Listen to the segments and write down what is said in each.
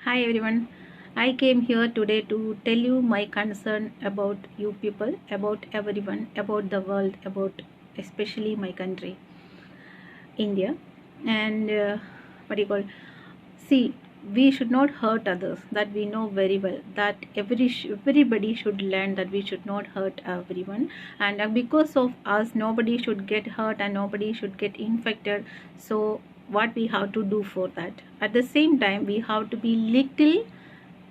Hi everyone. I came here today to tell you my concern about you people, about everyone, about the world, about especially my country, India. And what do you call? See, we should not hurt others. That we know very well. That everybody should learn that we should not hurt everyone. And because of us, nobody should get hurt and nobody should get infected. So what we have to do for that? At the same time, we have to be little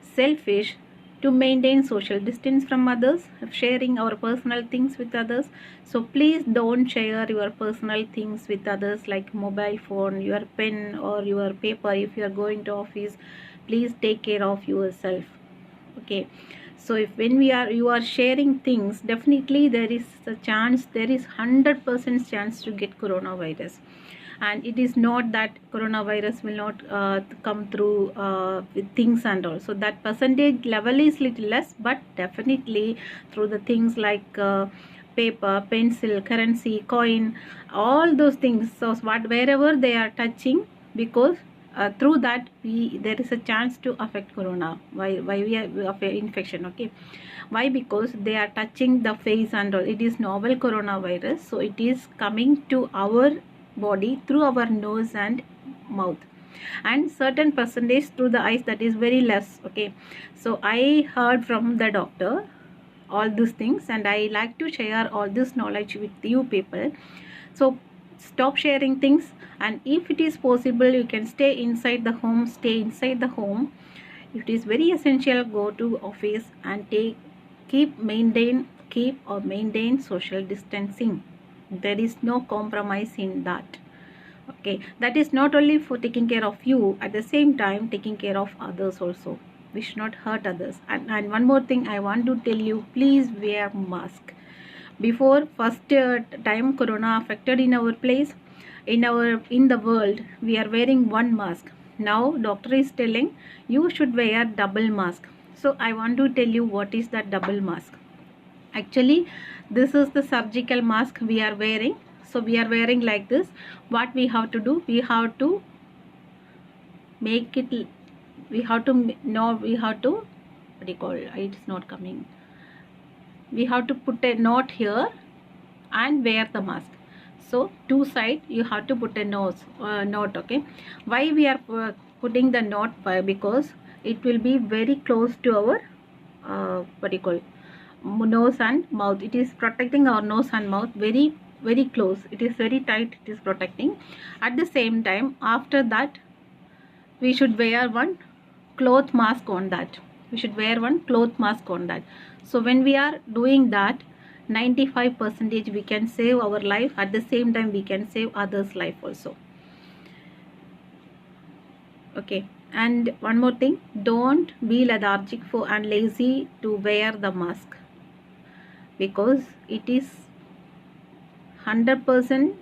selfish to maintain social distance from others, sharing our personal things with others. So please don't share your personal things with others like mobile phone, your pen or your paper. If you are going to office, please take care of yourself. Okay, so if when you are sharing things, definitely there is a chance, there is 100% chance to get coronavirus. And it is not that coronavirus will not come through with things and all, so that percentage level is little less, but definitely through the things like paper, pencil, currency, coin, all those things. So what wherever they are touching, because through that there is a chance to affect corona. Why we are infection? Okay, why? Because they are touching the face and all. It is novel coronavirus, so it is coming to our body through our nose and mouth, and certain percentage through the eyes, that is very less. Okay, so I heard from the doctor all these things, and I like to share all this knowledge with you people. So stop sharing things, and if it is possible, you can stay inside the home. Stay inside the home. If it is very essential, go to office and maintain social distancing. There is no compromise in that. Okay, that is not only for taking care of you, at the same time taking care of others also. We should not hurt others. And one more thing I want to tell you, please wear mask. Before first time corona affected in our place, in the world, we are wearing one mask. Now doctor is telling you should wear double mask. So I want to tell you what is that double mask. Actually, this is the surgical mask we are wearing. So we are wearing like this. What we have to do, we have to make it, we have to what do you call it? It's not coming. We have to put a knot here and wear the mask. So two side you have to put a knot. Okay, why we are putting the knot? Because it will be very close to our what do you call it? Nose and mouth. It is protecting our nose and mouth very close. It is very tight. It is protecting. At the same time, after that, we should wear one cloth mask on that. We should wear one cloth mask on that. So when we are doing that, 95% we can save our life. At the same time, we can save others' life also. Okay, and one more thing, don't be lethargic for and lazy to wear the mask, because it is 100%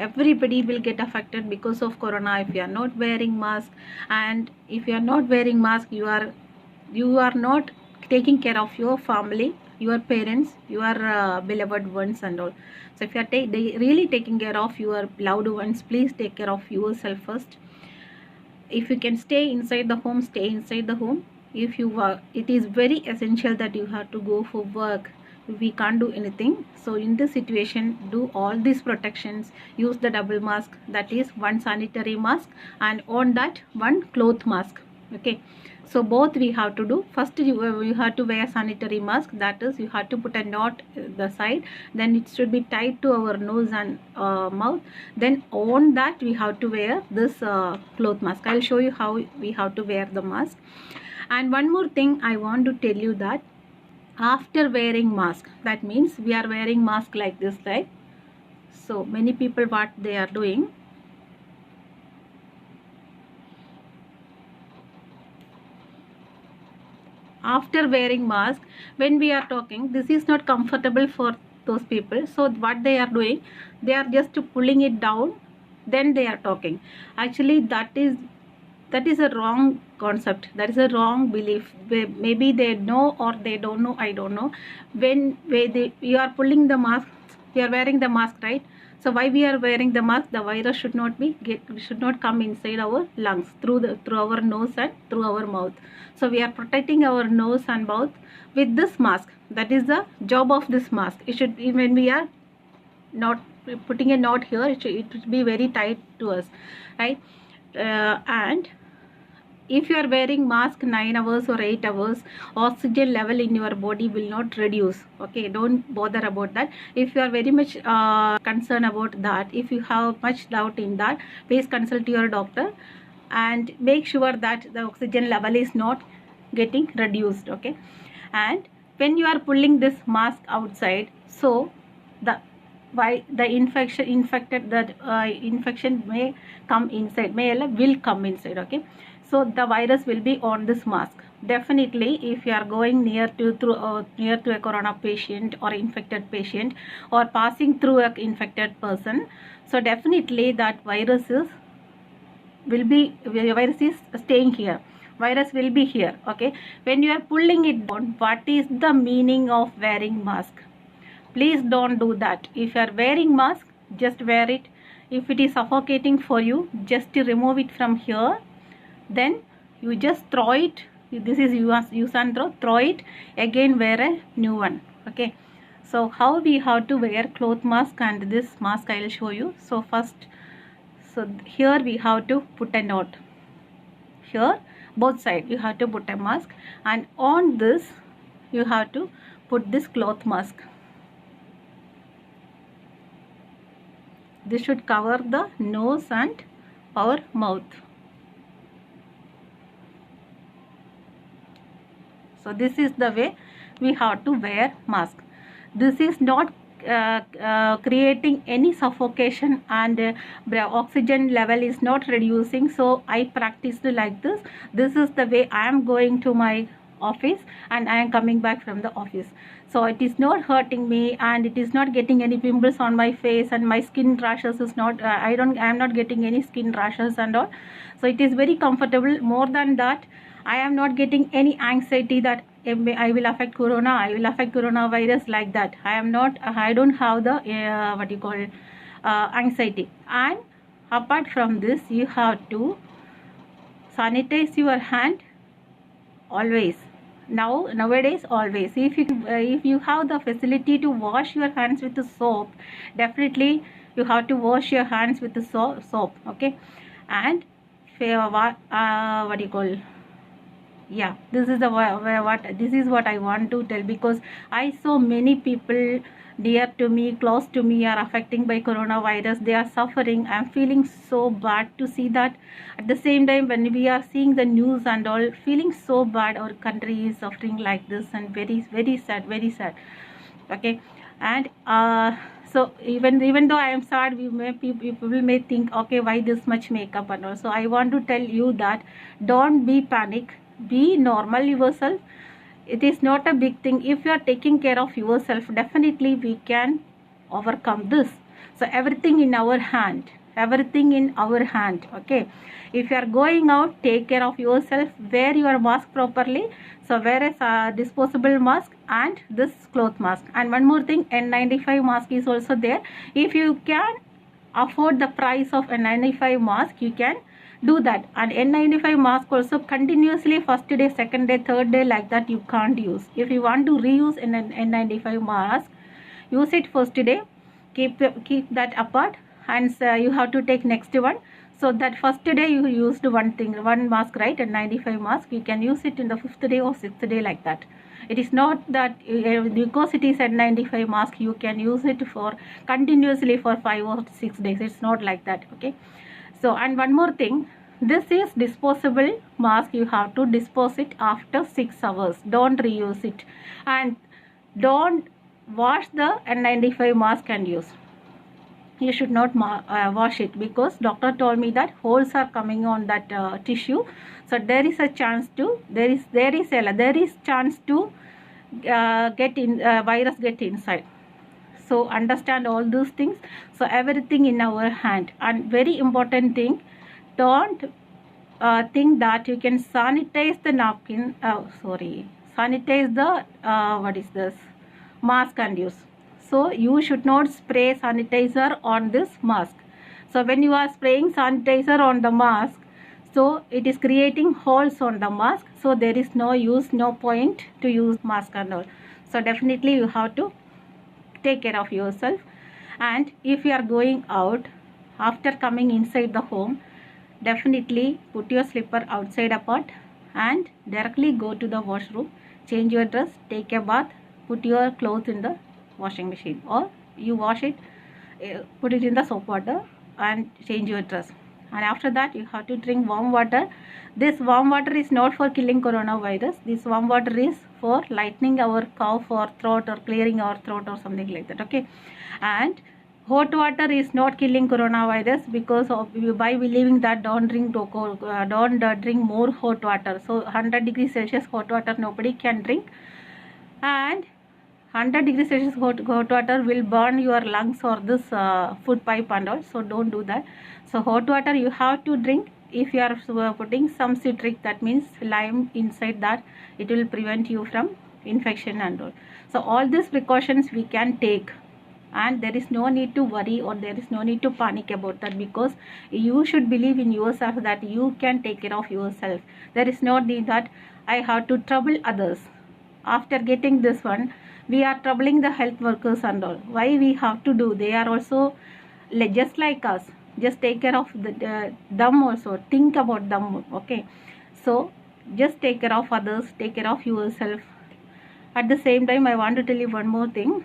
everybody will get affected because of corona if you are not wearing mask. And if you are not wearing mask, you are not taking care of your family, your parents, your beloved ones and all. So if you are really taking care of your loved ones, please take care of yourself first. If you can stay inside the home, stay inside the home. If you work, it is very essential that you have to go for work. We can't do anything. So in this situation, do all these protections. Use the double mask, that is one sanitary mask, and on that one cloth mask. Okay, so both we have to do. First you have to wear sanitary mask, that is you have to put a knot the side, then it should be tied to our nose and mouth. Then on that we have to wear this cloth mask. I'll show you how we have to wear the mask. And one more thing I want to tell you, that after wearing mask, that means we are wearing mask like this, right? So many people, what they are doing, after wearing mask, when we are talking, this is not comfortable for those people. So what they are doing, they are just pulling it down, then they are talking. Actually that is a wrong concept. That is a wrong belief. Maybe they know or they don't know, I don't know. When you are pulling the mask, you are wearing the mask, right? So why we are wearing the mask? The virus should not come inside our lungs through our nose and through our mouth. So we are protecting our nose and mouth with this mask. That is the job of this mask. It should, when we are not putting a knot here, it should be very tight to us, right? And if you are wearing mask 9 hours or 8 hours, oxygen level in your body will not reduce. Okay, don't bother about that. If you are very much concerned about that, if you have much doubt in that, please consult your doctor and make sure that the oxygen level is not getting reduced. Okay, and when you are pulling this mask outside, so the infection may come inside, will come inside. Okay, so the virus will be on this mask. Definitely, if you are going near to a corona patient or infected patient, or passing through an infected person, so definitely that virus is staying here. Virus will be here. Okay, when you are pulling it down, what is the meaning of wearing mask? Please don't do that. If you are wearing mask, just wear it. If it is suffocating for you, just remove it from here. Then you just throw it. This is use and throw. Throw it again. Wear a new one. Okay. So how we have to wear cloth mask and this mask I will show you. So first, so here we have to put a knot. Here both sides you have to put a mask, and on this you have to put this cloth mask. This should cover the nose and our mouth. So this is the way we have to wear mask. This is not creating any suffocation, and oxygen level is not reducing. So I practiced like this. This is the way I am going to my office and I am coming back from the office. So it is not hurting me, and it is not getting any pimples on my face, and my skin rashes is not I am not getting any skin rashes and all. So it is very comfortable. More than that, I am not getting any anxiety that I will affect corona, I will affect coronavirus, like that. I don't have the anxiety. And apart from this, you have to sanitize your hand always. Nowadays, always. If you have the facility to wash your hands with the soap, definitely you have to wash your hands with the soap. Okay, and yeah, this is what I want to tell, because I saw many people dear to me, close to me, are affected by coronavirus. They are suffering. I am feeling so bad to see that. At the same time, when we are seeing the news and all, feeling so bad, our country is suffering like this, and very, very sad, very sad. Okay, and so even though I am sad, people may think, okay, why this much makeup and all. So I want to tell you that don't be panic. Be normal yourself. It is not a big thing. If you are taking care of yourself, definitely we can overcome this. So everything in our hand. Okay, if you are going out, take care of yourself. Wear your mask properly. So wear a disposable mask and this cloth mask. And one more thing, N95 mask is also there. If you can afford the price of N95 mask, you can do that. And N95 mask also continuously first day, second day, third day, like that you can't use. If you want to reuse an N95 mask, use it first day, keep that apart, and you have to take next one. So that first day you used one mask, right? N95 mask, you can use it in the 5th day or 6th day, like that. It is not that because it is N95 mask you can use it for continuously for 5 or 6 days. It's not like that. Okay, so and one more thing, this is disposable mask. You have to dispose it after 6 hours. Don't reuse it, and don't wash the N95 mask and use. You should not wash it, because doctor told me that holes are coming on that tissue. So there is a chance to chance to virus get inside. So understand all those things. So everything in our hand. And very important thing, don't think that you can sanitize the napkin. Sanitize the mask and use. so you should not spray sanitizer on this mask. So when you are spraying sanitizer on the mask, so it is creating holes on the mask, so there is no use, no point to use mask and all. So definitely you have to take care of yourself. And if you are going out, after coming inside the home, definitely put your slipper outside apart and directly go to the washroom, change your dress, take a bath, put your clothes in the washing machine, or you wash it, put it in the soap water and change your dress. And after that you have to drink warm water. This warm water is not for killing coronavirus. This warm water is for lightening our cough or throat, or clearing our throat or something like that. Okay. And hot water is not killing coronavirus, because of, by believing that don't drink more hot water. So 100 degrees Celsius hot water nobody can drink, and 100 degrees Celsius hot water will burn your lungs or this food pipe and all. So don't do that. So hot water you have to drink. If you are putting some citric, that means lime, inside that, it will prevent you from infection and all. So all these precautions we can take, and there is no need to worry, or there is no need to panic about that, because you should believe in yourself that you can take care of yourself. There is no need that I have to trouble others. After getting this one, we are troubling the health workers and all. Why we have to do? They are also just like us. Just take care of them also. Think about them. Okay. So just take care of others. Take care of yourself. At the same time, I want to tell you one more thing.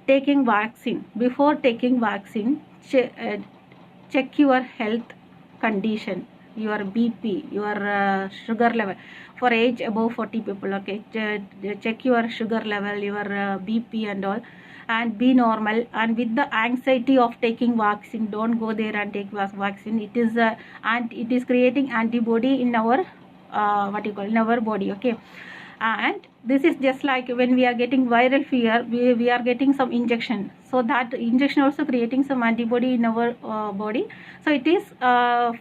Taking vaccine. Before taking vaccine, check your health condition, your BP, your sugar level. For age above 40 people, okay, check your sugar level, your BP and all, and be normal. And with the anxiety of taking vaccine, don't go there and take vaccine. It is and it is creating antibody in our in our body. Okay. And this is just like when we are getting viral fever, we are getting some injection, so that injection also creating some antibody in our body. So it is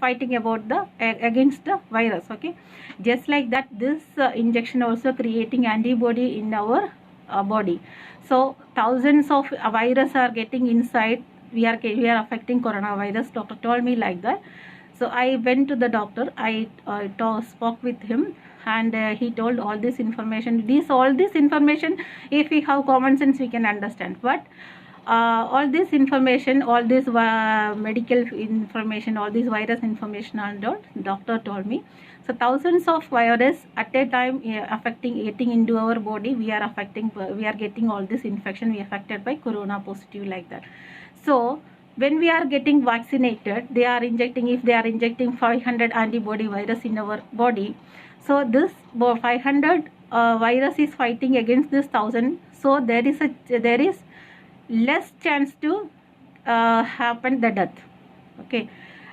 fighting about the against the virus. Okay, just like that, this injection also creating antibody in our body. So thousands of virus are getting inside. We are affecting coronavirus. Doctor told me like that. So I went to the doctor. I spoke with him, and he told all this information. All this information, if we have common sense, we can understand. But all this information, all this medical information, all this virus information and all, doctor told me. So thousands of virus at a time getting into our body. We are getting all this infection. We are affected by corona positive like that. So when we are getting vaccinated, if they are injecting 500 antibody virus in our body, so this 500 virus is fighting against this 1000. So there is less chance to happen the death. Okay,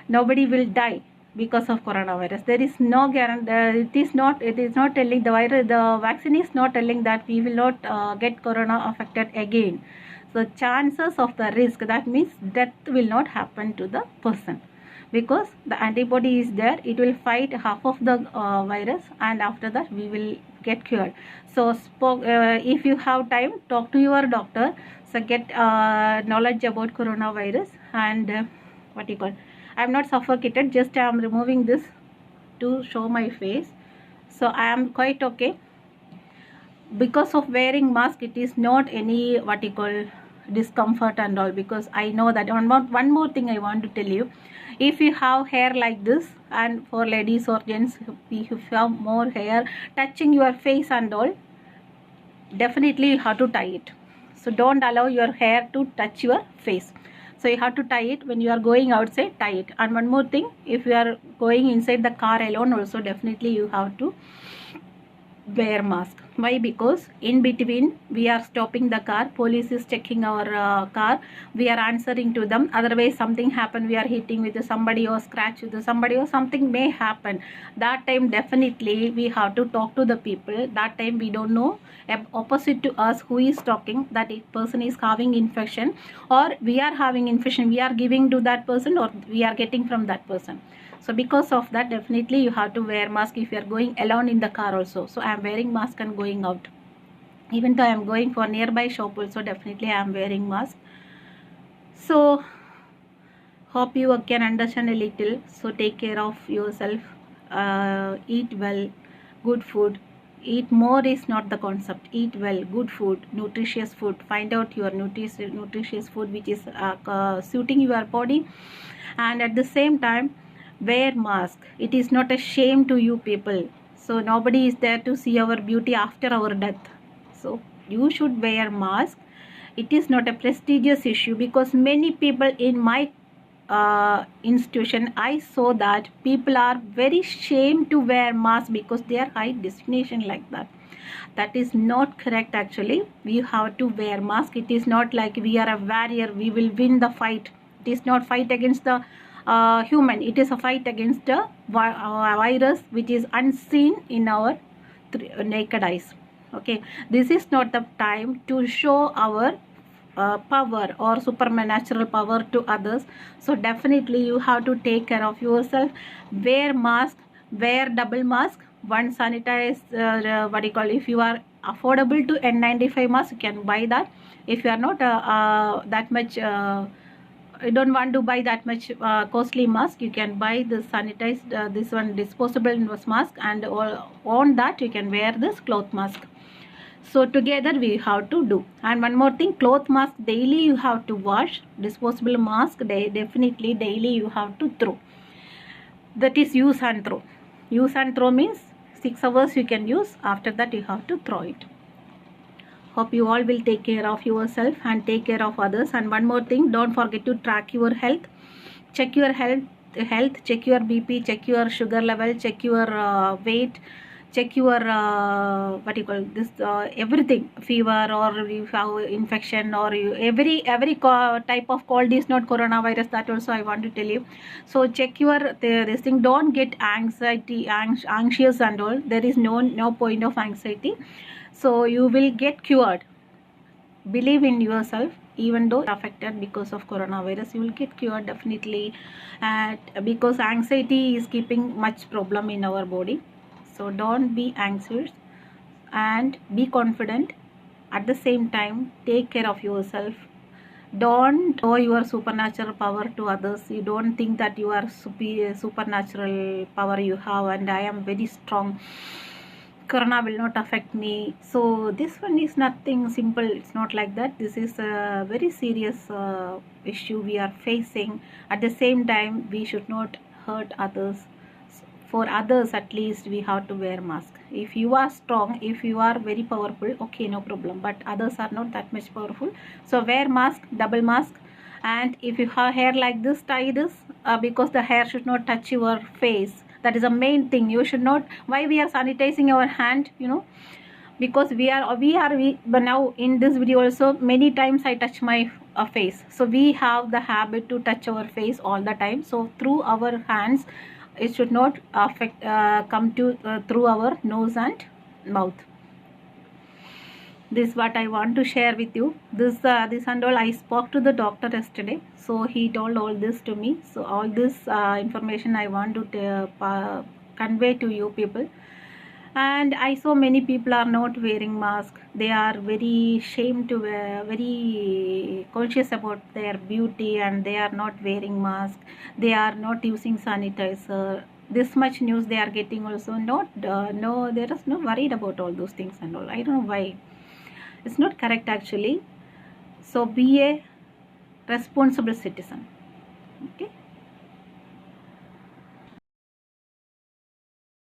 nobody will die because of coronavirus. There is no guarantee. It is not telling the vaccine is not telling that we will not get corona affected again. So chances of the risk, that means death, will not happen to the person, because the antibody is there. It will fight half of the virus, and after that we will get cured. So if you have time, talk to your doctor. So get knowledge about coronavirus. And I am not suffocated, just I am removing this to show my face. So I am quite okay. Because of wearing mask, it is not any discomfort and all, because I know that. One more thing I want to tell you. If you have hair like this, and for ladies or gents, if you have more hair touching your face and all, definitely you have to tie it. So don't allow your hair to touch your face. So you have to tie it. When you are going outside, tie it. And one more thing, if you are going inside the car alone also, definitely you have to wear mask. Why? Because in between we are stopping the car, police is checking our car, we are answering to them. Otherwise something happen, we are hitting with somebody or scratch with somebody or something may happen. That time definitely we have to talk to the people. That time we don't know opposite to us who is talking, that person is having infection or we are having infection, we are giving to that person or we are getting from that person. So because of that, definitely you have to wear mask if you are going alone in the car also. So I am wearing mask and going out. Even though I am going for nearby shop also, definitely I am wearing mask. So hope you can understand a little. So take care of yourself, eat well, good food. Eat more is not the concept. Eat well, good food, nutritious food. Find out your nutritious food which is suiting your body, and at the same time wear mask. It is not a shame to you people. So nobody is there to see our beauty after our death. So you should wear mask. It is not a prestigious issue, because many people in my institution, I saw that people are very ashamed to wear mask because they are high destination like that. That is not correct. Actually, we have to wear mask. It is not like we are a warrior, we will win the fight. It is not fight against the human. It is a fight against a virus which is unseen in our naked eyes. Okay, this is not the time to show our power or supernatural power to others. So definitely you have to take care of yourself. Wear mask, wear double mask, one sanitize, what do you call, if you are affordable to N95 mask, you can buy that. If you are not that much you don't want to buy that much costly mask, you can buy the sanitized this one disposable mask, and on that you can wear this cloth mask. So together we have to do. And one more thing, cloth mask daily you have to wash. Disposable mask definitely daily you have to throw. That is use and throw. Use and throw means 6 hours you can use. After that you have to throw it. Hope you all will take care of yourself and take care of others. And one more thing, don't forget to track your health. Check your health, check your BP, check your sugar level, check your weight, check your what do you call this, everything, fever, or you have infection, or every type of cold is not coronavirus. That also I want to tell you. So check your this thing. Don't get anxious and all. There is no point of anxiety. So you will get cured. Believe in yourself. Even though affected because of coronavirus, you will get cured definitely. And because anxiety is keeping much problem in our body. So don't be anxious and be confident. At the same time, take care of yourself. Don't show your supernatural power to others. You don't think that you are supernatural power you have, and I am very strong, corona will not affect me. So this one is nothing simple. It's not like that. This is a very serious issue we are facing. At the same time, we should not hurt others. For others, at least we have to wear mask. If you are strong, if you are very powerful, okay, no problem, but others are not that much powerful. So wear mask, double mask. And if you have hair like this, tie this, because the hair should not touch your face. That is the main thing. You should not. Why we are sanitizing our hand, because but now in this video also many times I touch my face. So we have the habit to touch our face all the time. So through our hands, it should not affect come to through our nose and mouth. This is what I want to share with you. This and all, I spoke to the doctor yesterday, so he told all this to me. So all this information I want to convey to you people. And I saw many people are not wearing mask. They are very ashamed to wear, very conscious about their beauty, and they are not wearing mask. They are not using sanitizer. This much news they are getting also. Not no, there is no worried about all those things and all. I don't know why. It's not correct actually. So be a responsible citizen. Okay.